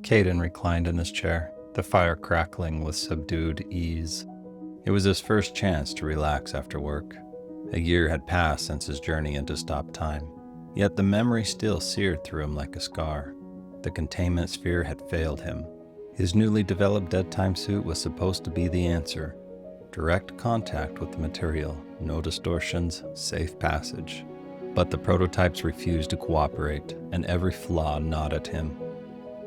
Caden reclined in his chair, the fire crackling with subdued ease. It was his first chance to relax after work. A year had passed since his journey into stop time, yet the memory still seared through him like a scar. The containment sphere had failed him. His newly developed Dead Time suit was supposed to be the answer. Direct contact with the material, no distortions, safe passage. But the prototypes refused to cooperate, and every flaw gnawed at him.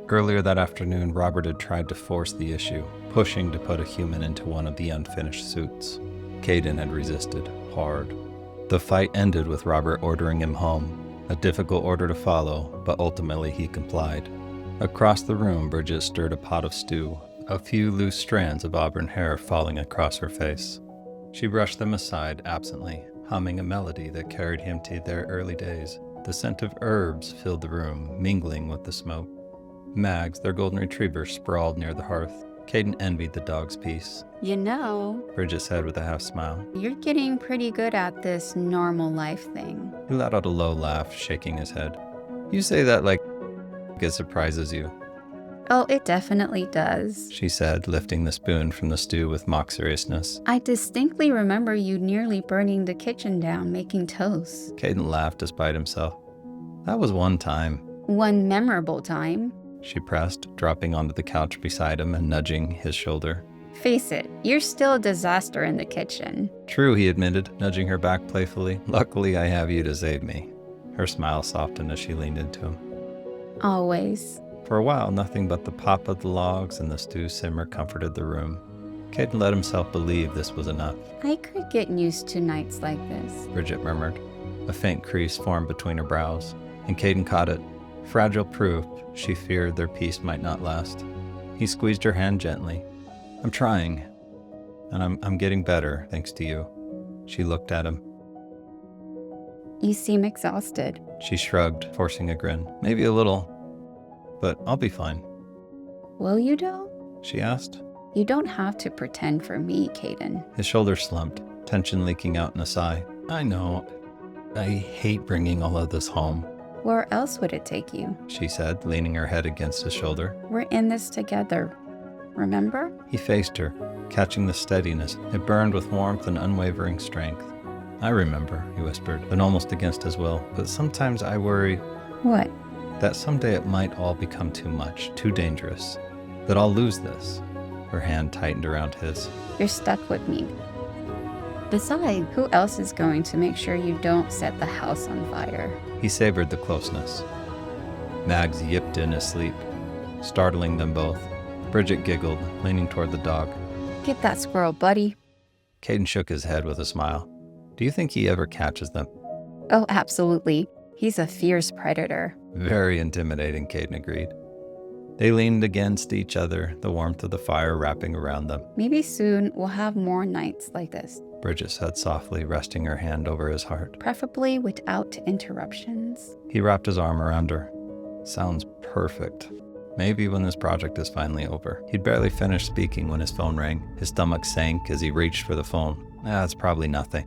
Earlier that afternoon, Robert had tried to force the issue, pushing to put a human into one of the unfinished suits. Caden had resisted, hard. The fight ended with Robert ordering him home, a difficult order to follow, but ultimately he complied. Across the room, Bridget stirred a pot of stew, a few loose strands of auburn hair falling across her face. She brushed them aside absently, humming a melody that carried him to their early days. The scent of herbs filled the room, mingling with the smoke. Mags, their golden retriever, sprawled near the hearth. Caden envied the dog's peace. You know, Bridget said with a half smile. you're getting pretty good at this normal life thing. He let out a low laugh, shaking his head. You say that like it surprises you, Oh, it definitely does. she said, lifting the spoon from the stew with mock seriousness. I distinctly remember you nearly burning the kitchen down making toast. Caden laughed despite himself. That was one time, One memorable time. she pressed, dropping onto the couch beside him and nudging his shoulder. Face it, you're still a disaster in the kitchen. True, he admitted, nudging her back playfully. Luckily, I have you to save me. Her smile softened as she leaned into him. Always. For a while, nothing but the pop of the logs and the stew simmer comforted the room. Caden let himself believe this was enough. I could get used to nights like this. Bridget murmured. A faint crease formed between her brows, and Caden caught it. Fragile proof she feared their peace might not last. He squeezed her hand gently. I'm trying, and I'm getting better, thanks to you. She looked at him. You seem exhausted. She shrugged, forcing a grin. Maybe a little, but I'll be fine. Will you, though? She asked. You don't have to pretend for me, Caden. His shoulders slumped, tension leaking out in a sigh. I know. I hate bringing all of this home, Where else would it take you? she said, leaning her head against his shoulder. We're in this together. Remember? He faced her, catching the steadiness. It burned with warmth and unwavering strength. I remember, he whispered, but almost against his will. But sometimes I worry What? that someday it might all become too much, too dangerous, that I'll lose this. Her hand tightened around his. You're stuck with me. Besides, who else is going to make sure you don't set the house on fire? He savored the closeness. Mags yipped in his sleep, startling them both. Bridget giggled, leaning toward the dog. Get that squirrel, buddy. Caden shook his head with a smile. Do you think he ever catches them? Oh, absolutely. He's a fierce predator. Very intimidating, Caden agreed. They leaned against each other, the warmth of the fire wrapping around them. Maybe soon we'll have more nights like this, Bridget said softly, resting her hand over his heart. preferably without interruptions. He wrapped his arm around her. Sounds perfect. Maybe when this project is finally over. He'd barely finished speaking when his phone rang. His stomach sank as he reached for the phone. It's probably nothing,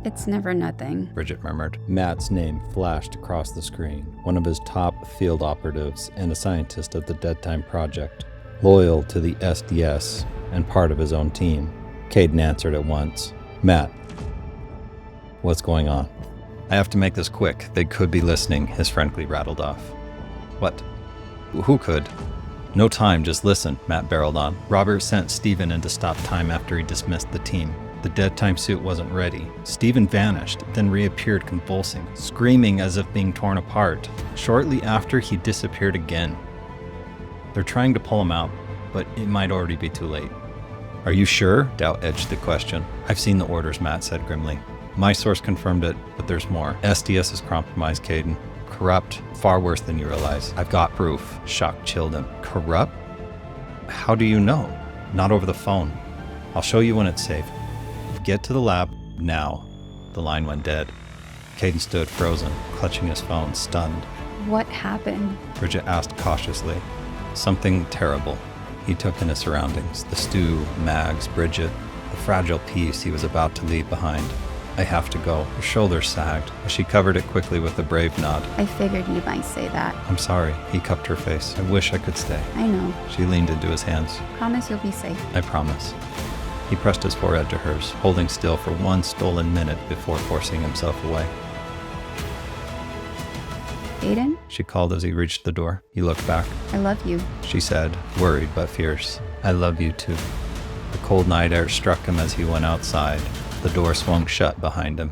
It's never nothing. Bridget murmured. Matt's name flashed across the screen, one of his top field operatives and a scientist of the Dead Time Project, loyal to the SDS and part of his own team. Caden answered at once. Matt, what's going on? I have to make this quick. They could be listening, his friendly rattled off. What? Who could? No time, just listen, Matt barreled on. Robert sent Steven into stop time after he dismissed the team. The Dead Time suit wasn't ready. Steven vanished, then reappeared convulsing, screaming as if being torn apart. Shortly after, he disappeared again. They're trying to pull him out, but it might already be too late. Are you sure? Doubt edged the question. I've seen the orders, Matt said grimly. My source confirmed it, but there's more. SDS is compromised, Caden. Corrupt, far worse than you realize. I've got proof. Shock chilled him. Corrupt? How do you know? Not over the phone. I'll show you when it's safe. Get to the lab now. The line went dead. Caden stood frozen, clutching his phone, stunned. What happened? Bridget asked cautiously. Something terrible. He took in his surroundings. The stew, Mags, Bridget, the fragile peace he was about to leave behind. I have to go. Her shoulders sagged, but she covered it quickly with a brave nod. I figured you might say that. I'm sorry. He cupped her face. I wish I could stay. I know. She leaned into his hands. Promise you'll be safe. I promise. He pressed his forehead to hers, holding still for one stolen minute before forcing himself away. Caden? She called as he reached the door. He looked back. I love you. She said, worried but fierce. I love you too. The cold night air struck him as he went outside. The door swung shut behind him.